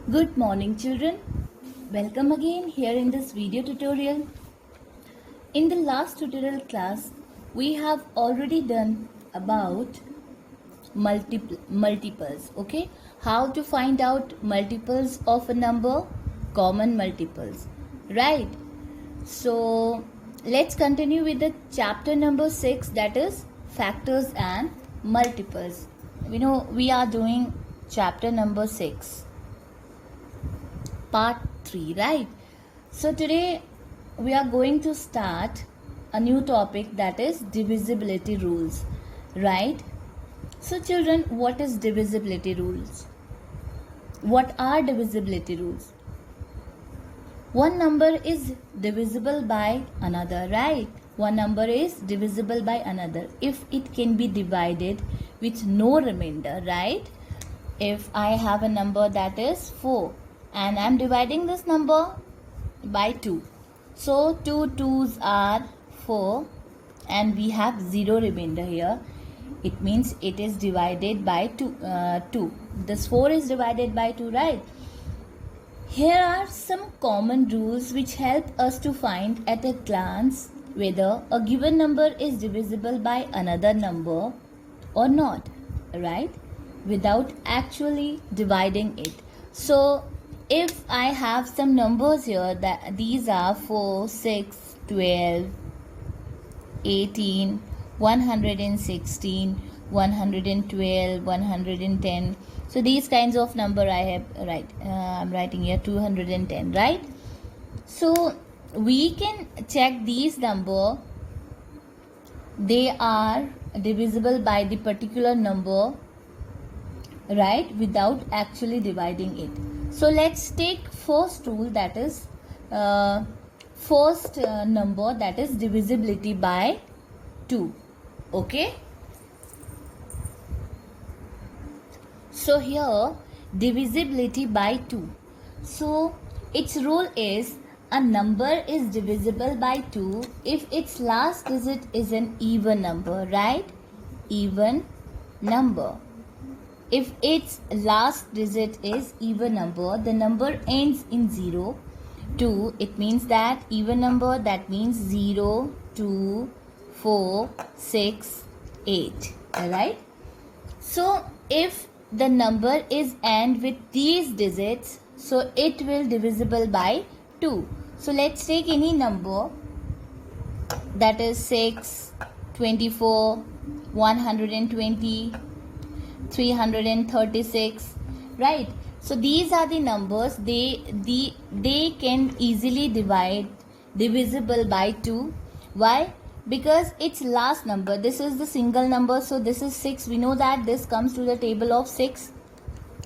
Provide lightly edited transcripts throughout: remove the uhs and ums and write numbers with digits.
Good morning, children. Welcome again here in this video tutorial. In the last tutorial class, we have already done about multiples. Okay, how to find out multiples of a number, common multiples, right? So let's continue with the chapter number 6, that is factors and multiples. We are doing chapter number 6. Part 3, right? So today we are going to start a new topic, that is divisibility rules, right? So children, what is divisibility rules? What are divisibility rules? One number is divisible by another, right? One number is divisible by another if it can be divided with no remainder, right? If I have a number that is 4 and I'm dividing this number by 2. So 2 2s are 4 and we have 0 remainder here. It means it is divided by 2. This 4 is divided by 2, right? Here are some common rules which help us to find at a glance whether a given number is divisible by another number or not, right? Without actually dividing it. So if I have some numbers here, that these are 4, 6, 12, 18, 116, 112, 110. So these kinds of number I have I'm writing here 210, right? So we can check these number. They are divisible by the particular number, right, without actually dividing it. So let's take first rule, that is first number, that is divisibility by 2. Okay, so here divisibility by 2. So its rule is a number is divisible by 2 if its last digit is an even number, right? Even number. If its last digit is even number, the number ends in 0, 2. It means that even number, that means 0, 2, 4, 6, 8. Alright? So if the number is end with these digits, so it will divisible by 2. So let's take any number, that is 6, 24, 120, 336, right? So these are the numbers, they can easily divisible by 2. Why? Because its last number, this is the single number, so this is 6. We know that this comes to the table of 6.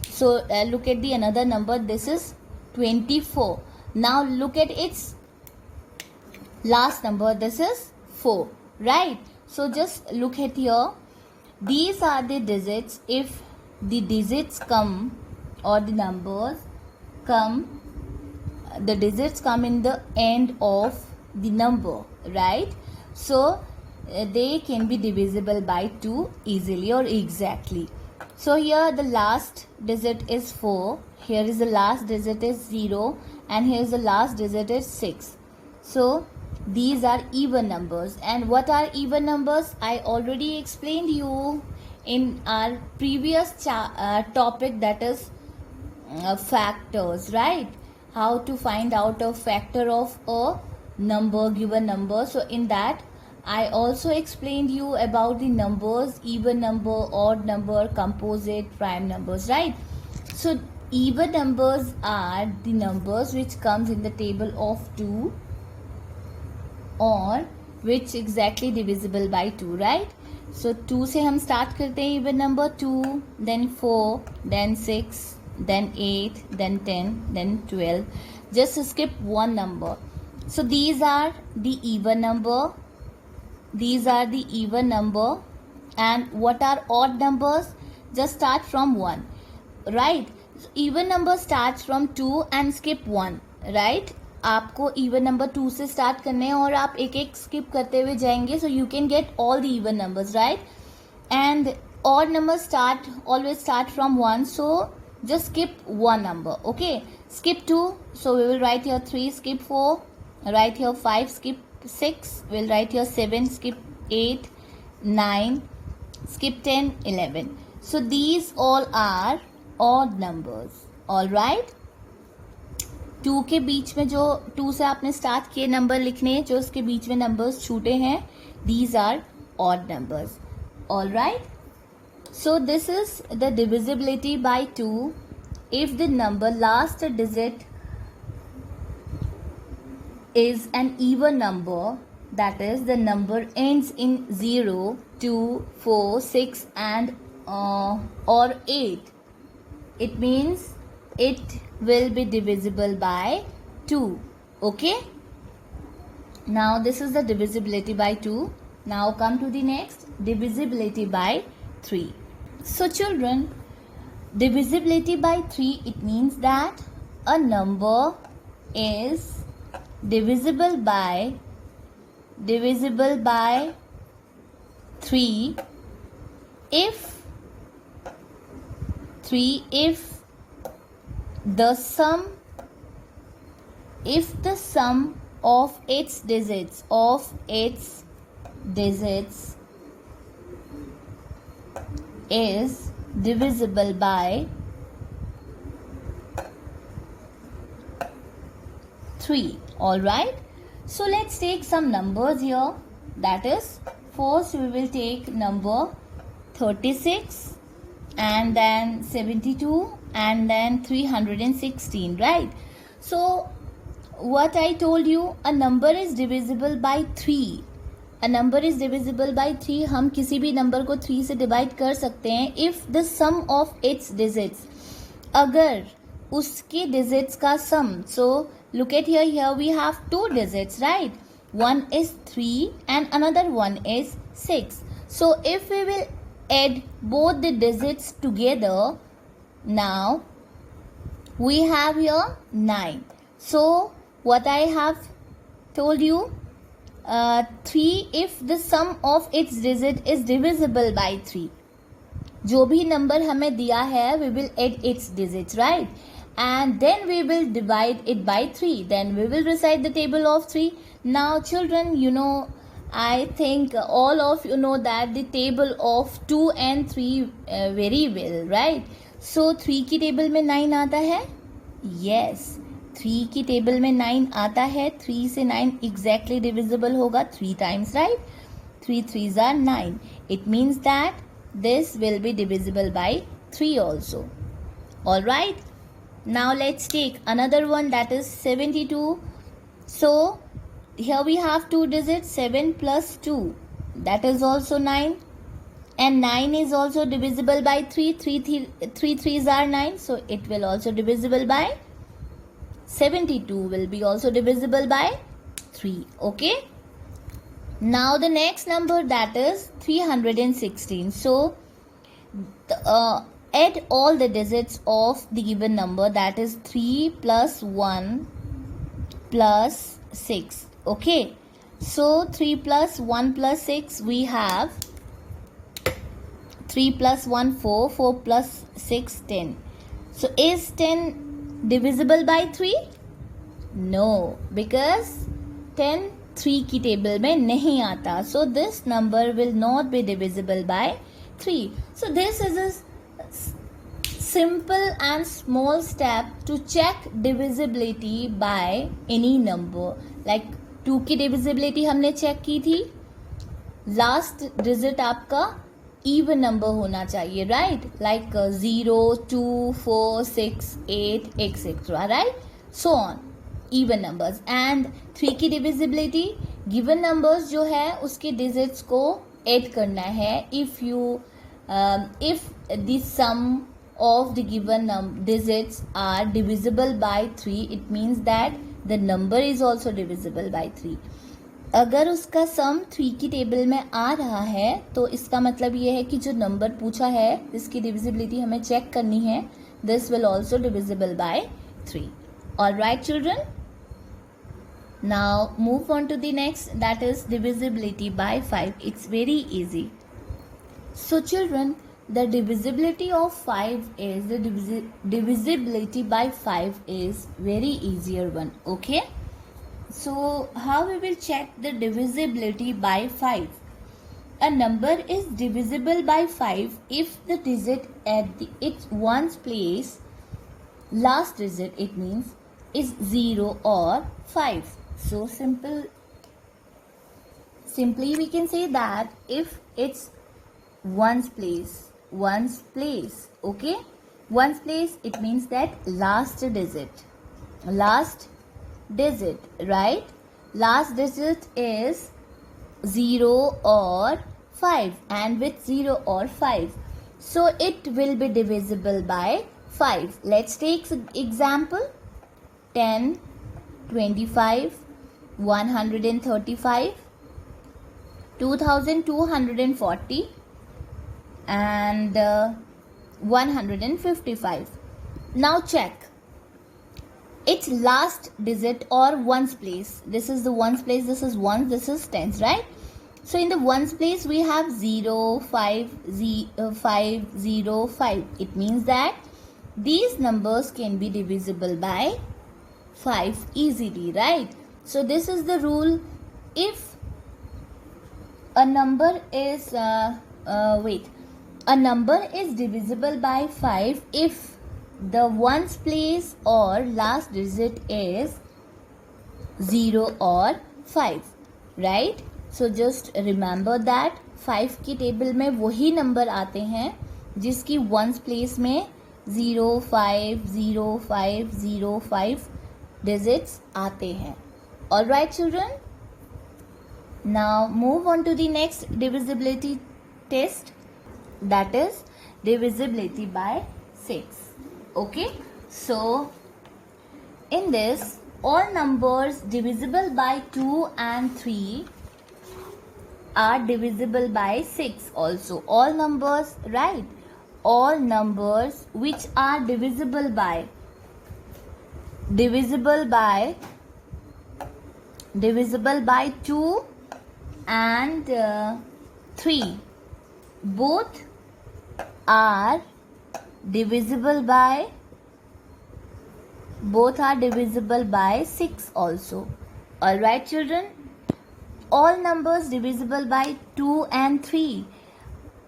So look at the another number, this is 24. Now look at its last number, this is 4, right? So just look at here. These are the digits. If the digits come, or the numbers come, the digits come in the end of the number, right? So they can be divisible by 2 easily or exactly. So here the last digit is 4, here is the last digit is 0, and here is the last digit is 6. So these are even numbers. And what are even numbers? I already explained you in our previous topic, that is factors, right? How to find out a factor of a number, given number. So in that I also explained you about the numbers, even number, odd number, composite, prime numbers, right? So even numbers are the numbers which comes in the table of 2 or which exactly divisible by 2, right? So 2 से हम start करते हैं even number, 2, then 4, then 6, then 8, then 10, then 12. Just skip one number. So these are the even number. These are the even number. And what are odd numbers? Just start from 1, right? So even number starts from 2 and skip 1, right? आपको even number 2 से start करने हैं और आप एक एक skip करते हुए जाएंगे. So you can get all the even numbers, right? And odd number always start from 1. So just skip one number. Okay, skip 2, so we will write here 3, skip 4, write here 5, skip 6, we'll write here 7, skip 8, 9, skip 10, 11. So these all are odd numbers. All right, 2 के बीच में जो 2 से आपने start किए number लिखने, जो उसके बीच में नंबर्स छूटे हैं, these are odd numbers. All right, so this is the divisibility by 2 if the number last digit is an even number, that is the number ends in 0, 2, 4, 6 and or 8. It means it will be divisible by 2. Okay, now this is the divisibility by 2. Now come to the next, divisibility by 3. So children, divisibility by 3, it means that a number is divisible by 3 if the sum of its digits is divisible by 3. All right, so let's take some numbers here. That is, first we will take number 36 and then 72 and then 316, right? So what I told you, a number is divisible by 3. A number is divisible by 3. हम किसी भी number को 3 से divide कर सकते हैं if the sum of its digits, अगर उसके digits का sum. So look at here we have 2 digits, right? One is 3 and another one is 6. So if we will add both the digits together, now we have here 9. So what I have told you, 3 if the sum of its digit is divisible by 3. जो भी number हमें दिया है, we will add its digits, right? And then we will divide it by 3. Then we will recite the table of 3. Now children, you know, I think all of you know that the table of 2 and 3 very well, right? So 3 की table में 9 आता है. Yes, 3 की table में 9 आता है. 3 से 9 exactly divisible होगा 3 times, right? 3 3s are 9. It means that this will be divisible by 3 also. All right, now let's take another one, that is 72. So here we have 2 digits, 7 plus 2, that is also 9, and 9 is also divisible by 3. 3 3s are 9, so it will also divisible by 72, will be also divisible by 3. Okay, now the next number, that is 316. So add all the digits of the given number, that is 3 plus 1 plus 6. Okay, so 3 plus 1 plus 6, we have 3 plus 1 4, 4 plus 6 10. So is 10 divisible by 3? No, because 10 3 की table में नहीं आता. So this number will not be divisible by 3. So this is a simple and small step to check divisibility by any number. Like 2 की divisibility हमने check की थी. Last digit आपका even number होना चाहिए, right? Like 0, 2, 4, 6, 8, etc. right? So on, even numbers. And 3 की divisibility, given numbers जो है उसके digits को add करना है. If the sum of the given digits are divisible by 3, it means that the number is also divisible by 3. अगर उसका सम 3 की टेबल में आ रहा है तो इसका मतलब ये है कि जो नंबर पूछा है जिसकी डिविजिबिलिटी हमें चेक करनी है, this will also divisible by 3. Alright children, now move on to the next, that is divisibility by 5. It's very easy. So children, the divisibility of 5 is, the divisibility by 5 is very easier one. Okay, so how we will check the divisibility by 5? A number is divisible by 5 if the digit at its ones place, last digit it means, is 0 or 5. So simply we can say that if it's ones place, okay, ones place, it means that last digit, right? Last digit is 0 or 5, and with 0 or 5, so it will be divisible by 5. Let's take example: 10, 25, 135, 2240 and 155. Now check its last digit or ones place. This is the ones place, this is ones, this is tens, right? So in the ones place we have 0, 5, 5, 0, 5. It means that these numbers can be divisible by 5 easily, right? So this is the rule. If a number is a number is divisible by 5 if the ones place or last digit is 0 or 5, right? So just remember that 5 की table में वही number आते हैं जिसकी ones place में 0, 5, 0, 5, 0, 5 digits आते हैं. Alright children, now move on to the next divisibility test, that is divisibility by 6. Okay, so in this, all numbers divisible by 2 and 3 are divisible by 6 also. All numbers, right? All numbers which are divisible by 2 and 3, both are divisible by 6 also. Alright children, all numbers divisible by 2 and 3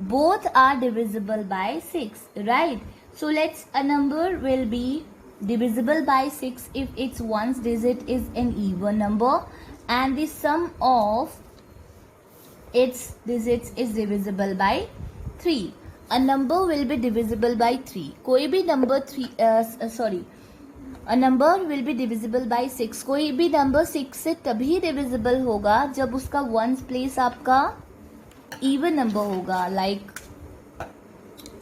both are divisible by 6, right? So a number will be divisible by 6 if its ones digit is an even number and the sum of its digits is divisible by 3. A number will be divisible by 3. कोई भी number a number will be divisible by 6. कोई भी number 6 से तभी divisible होगा जब उसका ones place आपका even number होगा, like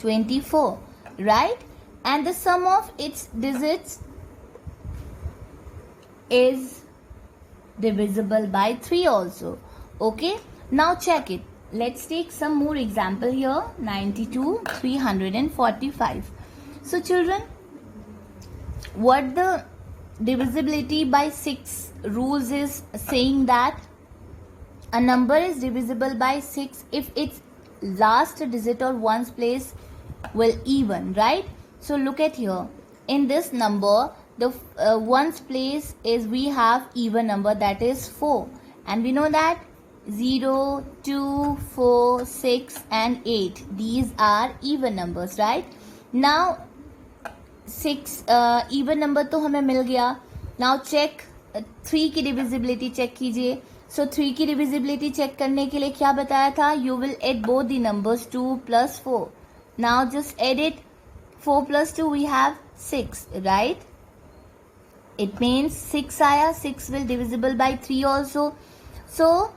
24, right? And the sum of its digits is divisible by 3 also. Okay, now check it. Let's take some more example here. 92, 345. So children, what the divisibility by 6 rules is saying that a number is divisible by 6 if its last digit or ones place will even, right? So look at here. In this number, the ones place is we have even number, that is 4, and we know that 0, 2, 4, 6 and 8, these are even numbers, right? Now 6 even number तो हमें मिल गया. Now check 3 की divisibility check कीजिए. So 3 की divisibility check करने के लिए क्या बताया था? You will add both the numbers 2 plus 4. Now just add it. 4 plus 2 we have 6, right? It means 6 आया. 6 will divisible by 3 also. So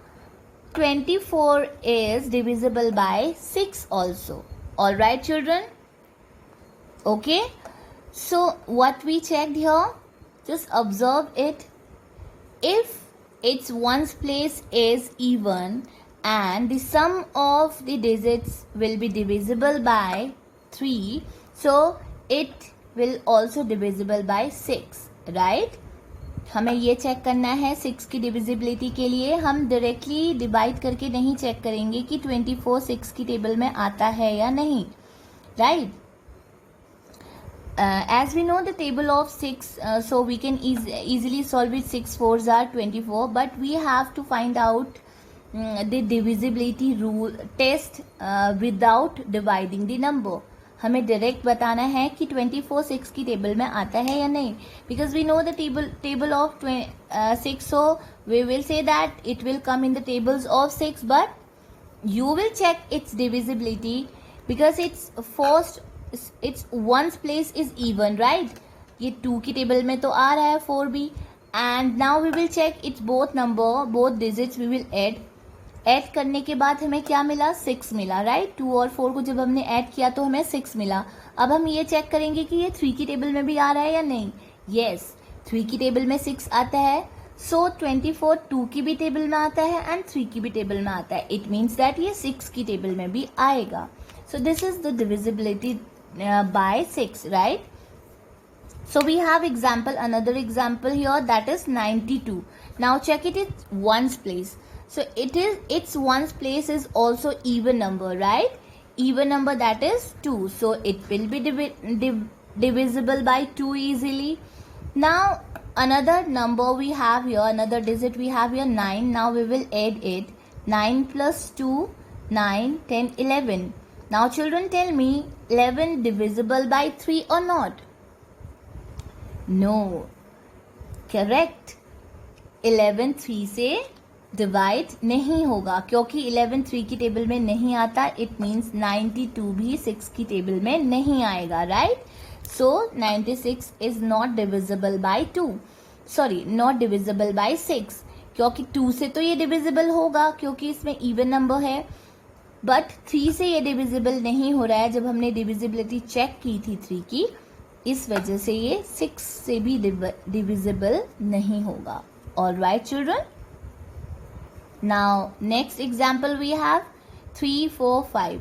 24 is divisible by 6 also. Alright children? Okay. So what we checked here, just observe it. If its ones place is even and the sum of the digits will be divisible by 3, so it will also divisible by 6, right? हमें ये check करना है 6 की divisibility के लिए. हम directly divide करके नहीं चेक करेंगे कि 24 6 की टेबल में आता है या नहीं. right? As we know the table of 6, so we can easily solve it. 6 4s are 24, but we have to find out the divisibility rule test without dividing the number. हमें direct बताना है कि 24 6 की टेबल में आता है या नहीं, because we know the table of 6, so we will say that it will come in the tables of 6, but you will check its divisibility because its ones place is even, right? ये 2 की table में तो आ रहा है 4b, and now we will check its both digits we will add करने के बाद हमें क्या मिला? 6 मिला, राइट? 2 और 4 को जब हमने ऐड किया तो हमें 6 मिला. अब हम ये चेक करेंगे कि ये 3 की टेबल में भी आ रहा है या नहीं. यस, 3 की टेबल में 6 आता है, सो 24 2 की भी टेबल में आता है एंड 3 की भी टेबल में आता है. इट मीन्स दैट ये 6 की टेबल में भी आएगा. सो this is the divisibility by 6, right? So we have another example here, that is 92. Now check its ones place. So its ones place is also even number, right? Even number, that is 2. So it will be divisible by 2 easily. Now another number we have here, another digit we have here, 9. Now we will add it. 9 plus 2, 9, 10, 11. Now children, tell me, 11 divisible by 3 or not? No, correct. 11 3 से divide नहीं होगा क्योंकि 11 3 की table में नहीं आता. It means 92 भी 6 की टेबल में नहीं आएगा, right? So 96 is not divisible by 2, sorry not divisible bye 6, क्योंकि 2 से तो ये डिविजिबल होगा क्योंकि इसमें इवन नंबर है, बट 3 से ये डिविजिबल नहीं हो रहा है. जब हमने डिविजिबिलिटी चेक की थी 3 की, इस वजह से ये 6 से भी डिविजिबल नहीं होगा. All right children, now next example we have 3 4 5.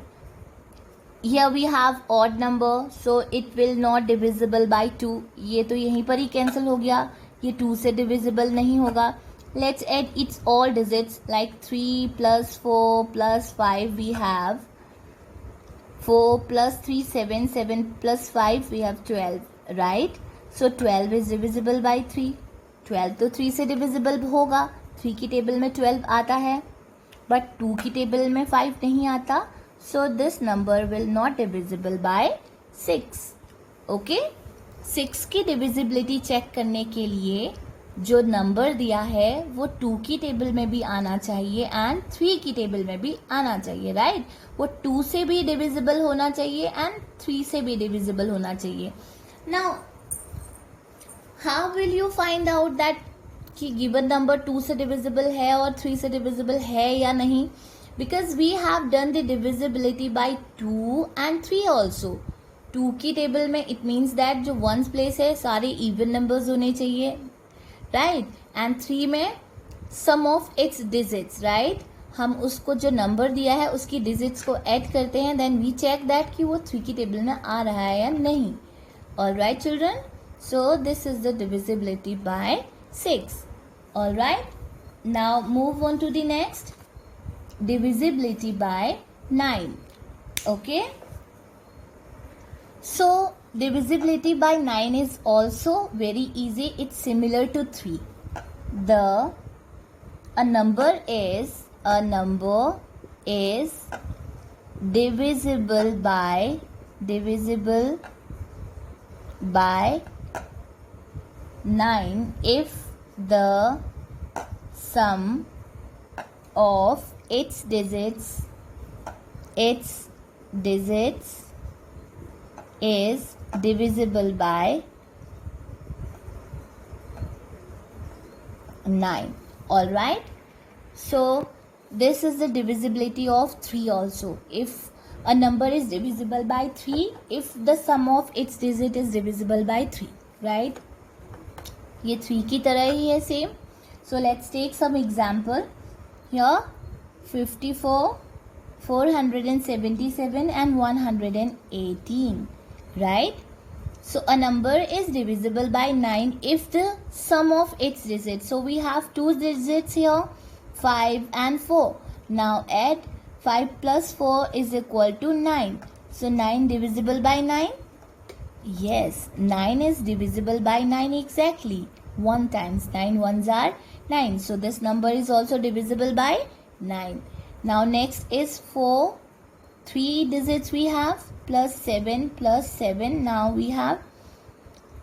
Here we have odd number, so it will not divisible by 2. ये तो यहीं पर ही कैंसिल हो गया, ये 2 से डिविजिबल नहीं होगा. Let's add its all digits, like 3 plus 4 plus 5 we have 4 plus 3 7, 7 plus 5 we have 12, right? So 12 is divisible by 3. 12 तो 3 से divisible होगा. 3 की टेबल में 12 आता है, but 2 की टेबल में 5 नहीं आता. So this number will not divisible by 6. Okay? 6 की divisibility चेक करने के लिए जो नंबर दिया है वो 2 की टेबल में भी आना चाहिए एंड 3 की टेबल में भी आना चाहिए, राइट? वो 2 से भी डिविजिबल होना चाहिए एंड 3 से भी डिविजिबल होना चाहिए. Now how will you find out that कि गिवन नंबर 2 से डिविजिबल है और 3 से डिविजिबल है या नहीं? Because we have done the divisibility by 2 and 3 also. 2 की टेबल में इट मीन्स दैट जो वंस प्लेस है सारे इवन नंबर्स होने चाहिए, राइट? एंड 3 में सम ऑफ इट्स डिजिट्स, राइट? हम उसको जो नंबर दिया है उसकी डिजिट्स को ऐड करते हैं, देन वी चेक दैट कि वो 3 की टेबल में आ रहा है या नहीं. All right children, so this is the divisibility by 6. All right, now move on to the next, divisibility by 9. Okay, so divisibility by 9 is also very easy. It's similar to 3. A number is divisible by 9 if the sum of its digits is divisible by 9. All right, so this is the divisibility of 3 also. If a number is divisible by 3 if the sum of its digit is divisible by 3, right? ये 3 की तरह ही है same. So let's take some example. Here 54, 477 and 118, right? So a number is divisible by 9 if the sum of its digits. So we have 2 digits here, 5 and 4. Now add 5 plus 4 is equal to 9. So 9 divisible by 9? Yes, 9 is divisible by 9 exactly. 1 times 9 ones are 9. So this number is also divisible by 9. Now next is 4. 3 digits we have, plus 7 plus 7. Now we have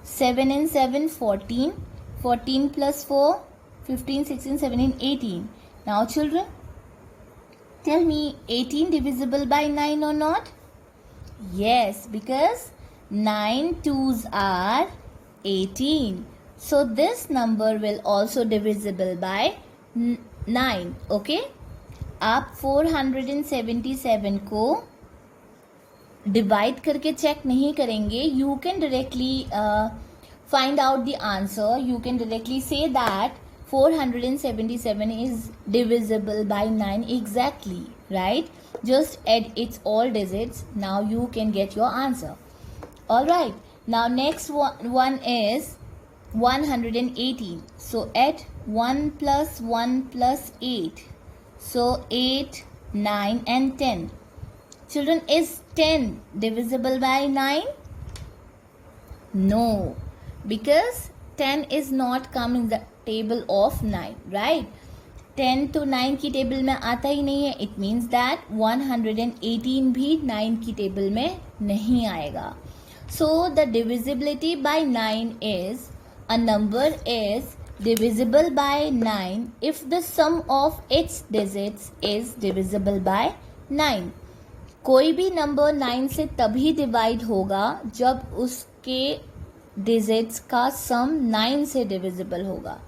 7 and 7, 14. 14 plus 4, 15, 16, 17, 18. Now children, tell me, 18 divisible by 9 or not? Yes, because 9 2s are 18. So this number will also divisible by 9. Okay? आप 477 को divide करके check नहीं करेंगे. You can directly find out the answer. You can directly say that 477 is divisible by 9 exactly, right? Just add its all digits. Now you can get your answer. Alright, now next one is 118. So add 1 plus 1 plus 8. So 8, 9 and 10. Children, is 10 divisible by 9? No, because 10 is not come in the table of 9, right? 10 तो 9 की table में आता ही नहीं है. It means that 118 भी 9 की table में नहीं आएगा. So the divisibility by 9 is, a number is divisible by 9 if the sum of its digits is divisible by 9. कोई भी नंबर 9 से तभी डिवाइड होगा जब उसके डिजिट्स का सम 9 से डिविजिबल होगा.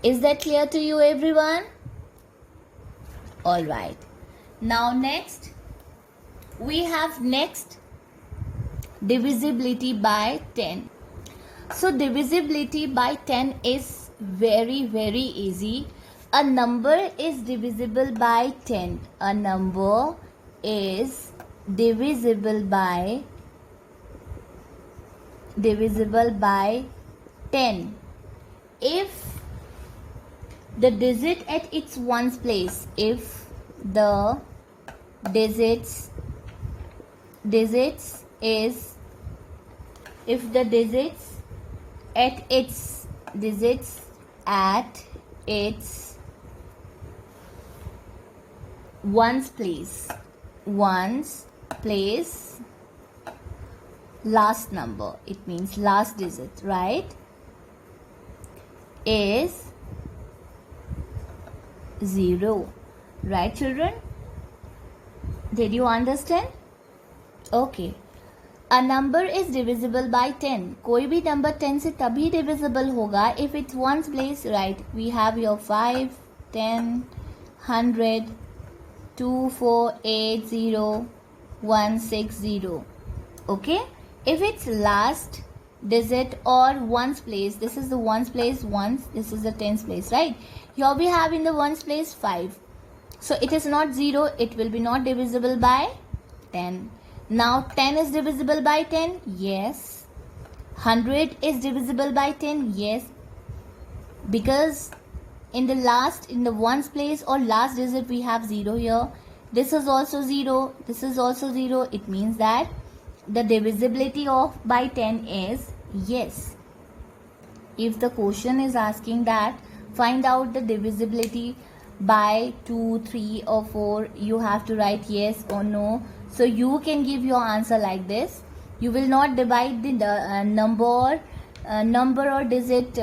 Is that clear to you everyone? Alright. Now next, we have next divisibility by 10. So divisibility by 10 is very easy. A number is divisible by 10. A number is divisible by 10 if the digit at its ones place, if the digits at its ones place last number, it means last digit, right, is 0. Right children? Did you understand? Okay. A number is divisible by 10. कोई भी number 10 से तभी divisible होगा if it's ones place, right? We have your 5, 10, 100, 2, 4, 8, 0, 1, 6, 0. Okay? If it's last digit or ones place, this is the ones place, ones, this is the tens place, right? Here we have in the ones place 5. So it is not 0, it will be not divisible by 10. Now 10 is divisible by 10, yes. 100 is divisible by 10, yes. Because in the ones place or last digit we have 0 here. This is also 0, this is also 0. It means that the divisibility of by 10 is yes. If the question is asking that find out the divisibility by 2, 3 or 4, you have to write yes or no. So you can give your answer like this. You will not divide the number or digit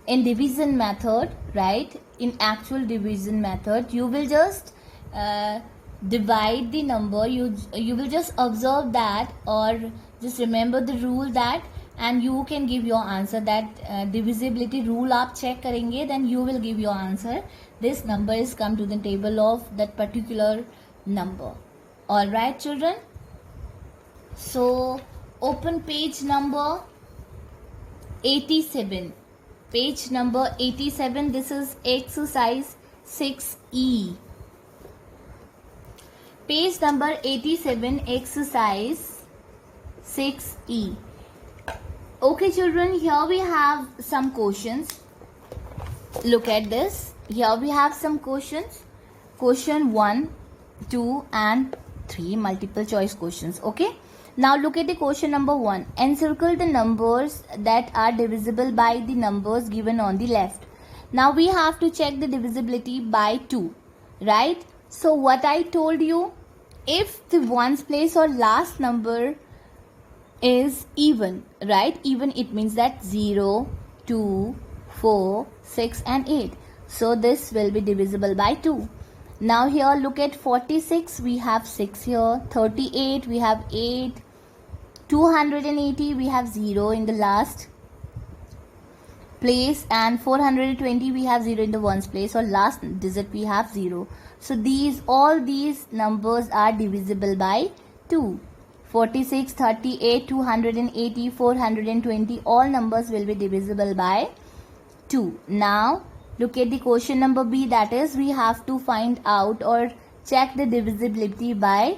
in division method, right? In actual division method, you will just divide the number. You will just observe that or just remember the rule that, and you can give your answer. That divisibility rule आप check करेंगे, then you will give your answer. This number is come to the table of that particular number. Alright children. So open page number 87. Page number 87. This is exercise 6E. Page number 87, exercise 6E. Okay children, here we have some questions. Look at this. Here we have some questions. Question 1, 2 and 3 multiple choice questions. Okay, now look at the question number 1. Encircle the numbers that are divisible by the numbers given on the left. Now we have to check the divisibility by 2, right? So what I told you, if the ones place or last number is even, right? Even, it means that 0, 2, 4, 6 and 8. So this will be divisible by 2. Now here look at 46, we have 6 here. 38, we have 8. 280, we have 0 in the last place, and 420 we have 0 in the ones place or last digit we have 0. So all these numbers are divisible by 2. 46, 38, 280, 420, all numbers will be divisible by 2. Now look at the question number B, that is we have to find out or check the divisibility by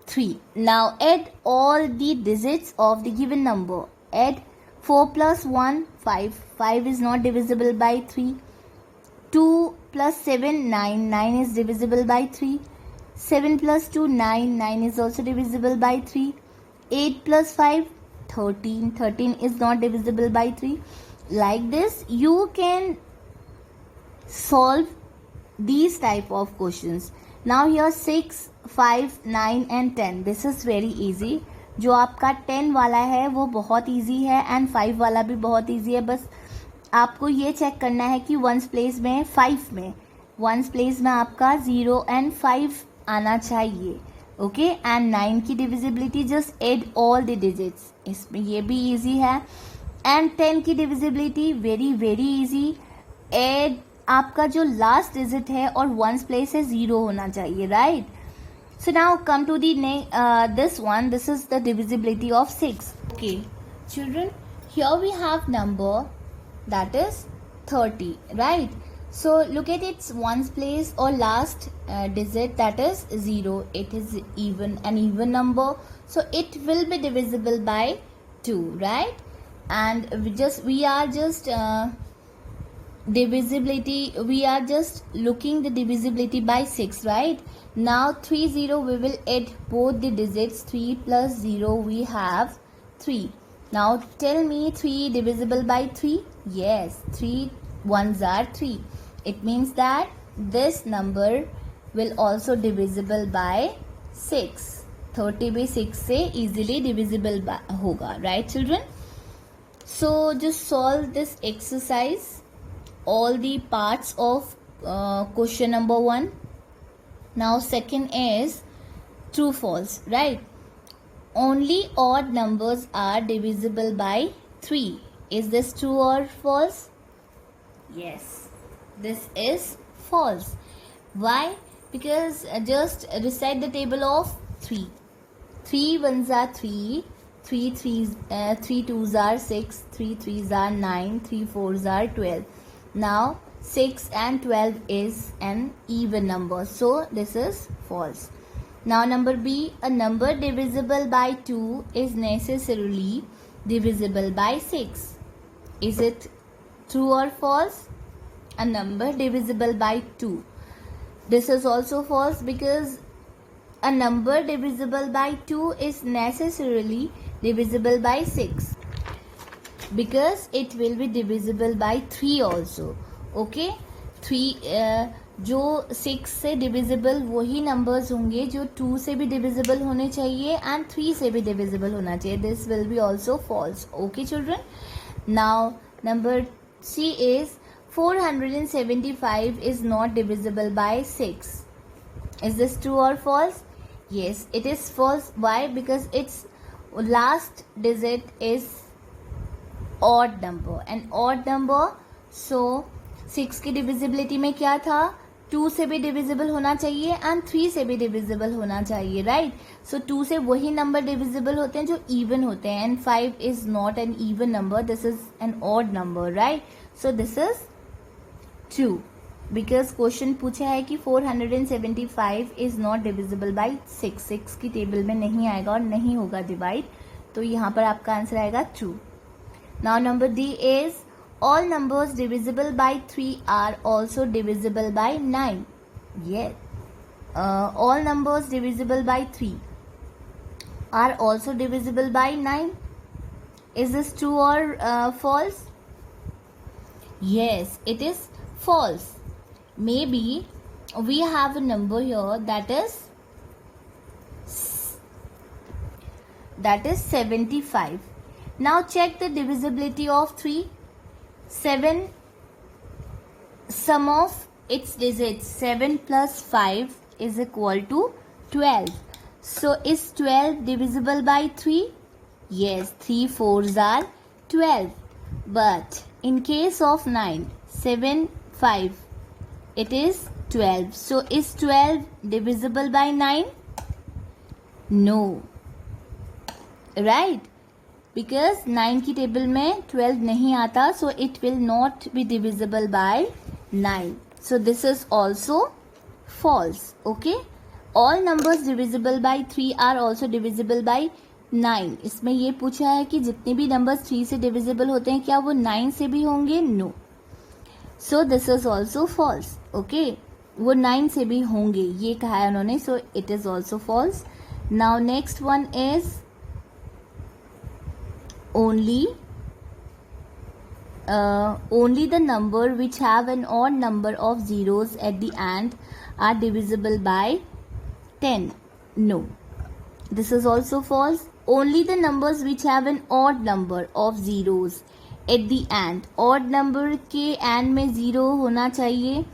3. Now add all the digits of the given number. Add 4 plus 1, 5. 5 is not divisible by 3. 2 plus 7, 9. 9 is divisible by 3. 7 plus 2, 9. 9 is also divisible by 3. 8 plus 5, 13. 13 is not divisible by 3. Like this, you can solve these type of questions. Now here 6, 5, 9 and 10. This is very easy. जो आपका 10 वाला है वो बहुत easy है and 5 वाला भी बहुत easy है. बस आपको ये चेक करना है कि वंस प्लेस में 5 में वंस प्लेस में आपका 0 and 5 आना चाहिए. ओके, एंड 9 की divisibility just add all the digits. इसमें ये भी easy है. एंड 10 की divisibility very very easy. Add आपका जो लास्ट डिजिट है और वंस प्लेस है 0 होना चाहिए, right? So now come to the this one. This is the divisibility of 6. Okay, children, here we have number that is 30, right? So look at its ones place or last digit, that is 0. It is an even number, so it will be divisible by 2, right? And we are just looking the divisibility by 6, right? Now 30, we will add both the digits. 3 plus 0, we have 3. Now tell me 3 divisible by 3? Yes, 3 ones are 3. It means that this number will also divisible by 6. 30 by 6 से easily divisible होगा, right children? So just solve this exercise, all the parts of question number 1. Now second is true false, right? Only odd numbers are divisible by 3. Is this true or false? Yes, this is false. Why? Because just recite the table of 3. 3 ones are 3, 3 twos are 6, 3 threes are 9, 3 fours are 12. Now 6 and 12 is an even number, so this is false. Now number B, a number divisible by 2 is necessarily divisible by 6. Is it true or false? A number divisible by 2. This is also false, because a number divisible by 2 is necessarily divisible by 6, because it will be divisible by 3 also. Okay, 3 जो 6 से divisible वही numbers होंगे जो 2 से भी divisible होने चाहिए and 3 से भी डिविजिबल होना चाहिए. This will be also false. Okay children, now number C is 475 is not divisible by 6. Is this true or false? Yes, it is false. Why? Because its last digit is odd number, an odd number. So 6 की divisibility में क्या था? 2 से भी divisible होना चाहिए and 3 से भी डिविजिबल होना चाहिए, राइट? सो 2 से वही नंबर डिविजिबल होते हैं जो इवन होते हैं, and 5 is not an even number, this is an odd number, right? So this is true, because question पूछा है कि 475 इज नॉट डिविजिबल बाई 6. 6 की टेबल में नहीं आएगा और नहीं होगा डिवाइड, तो यहाँ पर आपका आंसर आएगा true. Now number D is all numbers divisible by 3 are also divisible by 9. Yes, all numbers divisible by 3 are also divisible by 9. Is this true or false? Yes, it is false. Maybe we have a number here that is 75. Now check the divisibility of 3. 7, sum of its digits 7 plus 5 is equal to 12. So is 12 divisible by 3? Yes, 3 4s are 12. But in case of 9, 7, 5, it is 12. So is 12 divisible by 9? No. Right? Because 9 की table में 12 नहीं आता, so it will not be divisible by 9. So this is also false. Okay? All numbers divisible by 3 are also divisible by 9. इसमें ये पूछा है कि जितने भी नंबर्स 3 से डिविजिबल होते हैं क्या वो 9 से भी होंगे? No. So this is also false. Okay, वो 9 से भी होंगे ये कहा है उन्होंने, so it is also false. Now next one is only the number which have an odd number of zeros at the end are divisible by 10. No, this is also false. Only the numbers which have an odd number of zeros at the end. Odd number के end में 0 होना चाहिए.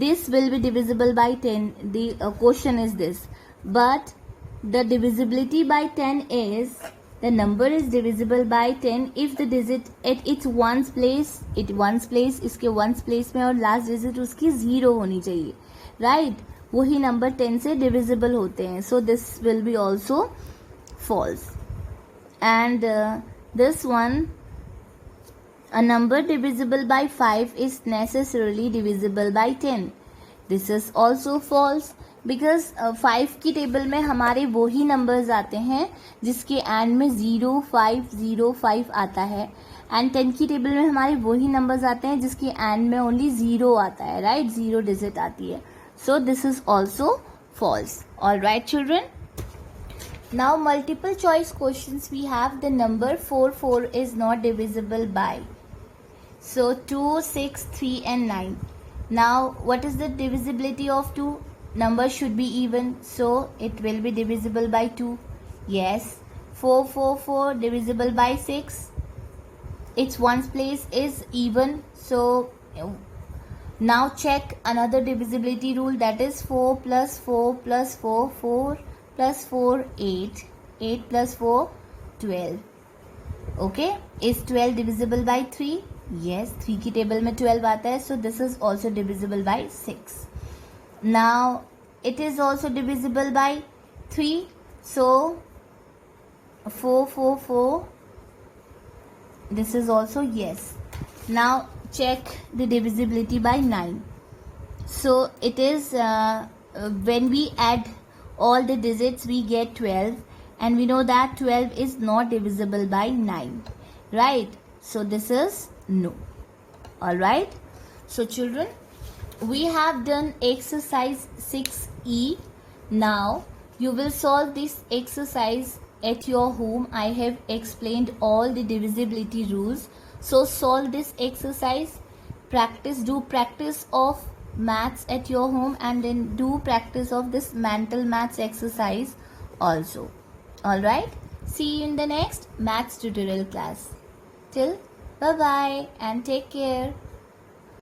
This will be divisible by 10. The question is this. But the divisibility by 10 is, the number is divisible by 10 if the digit at its ones place, इसके ones place में और last digit उसकी 0 होनी चाहिए. Right? वही number 10 से divisible होते हैं. So this will be also false. And this one, a number divisible by 5 is necessarily divisible by 10. This is also false. Because 5 की टेबल में हमारे वही नंबर्स आते हैं जिसके एंड में 0505 आता है, एंड 10 की टेबल में हमारे वही नंबर्स आते हैं जिसके एंड में ओनली 0 आता है. राइट? 0 डिजिट आती है. So this is also false. Alright children, now multiple choice questions we have. The number 4 is not divisible by, so 2, 6, 3 and 9. Now what is the divisibility of 2? Number should be even, so it will be divisible by 2. Yes. 4 divisible by 6. Its ones place is even, so now check another divisibility rule, that is 4 plus 4 plus 4, 4 plus 4 8, 8 plus 4 12. Okay, is 12 divisible by 3? Yes, 3 की table में 12 आता है, so this is also divisible by 6. Now it is also divisible by 3, so 4 this is also yes. Now check the divisibility by 9. So it is when we add all the digits we get 12, and we know that 12 is not divisible by 9. Right? So this is no. All right? So children, we have done exercise 6E. Now you will solve this exercise at your home. I have explained all the divisibility rules, so solve this exercise. Do practice of maths at your home, and then do practice of this mental maths exercise also. All right, see you in the next maths tutorial class. Till bye bye and take care.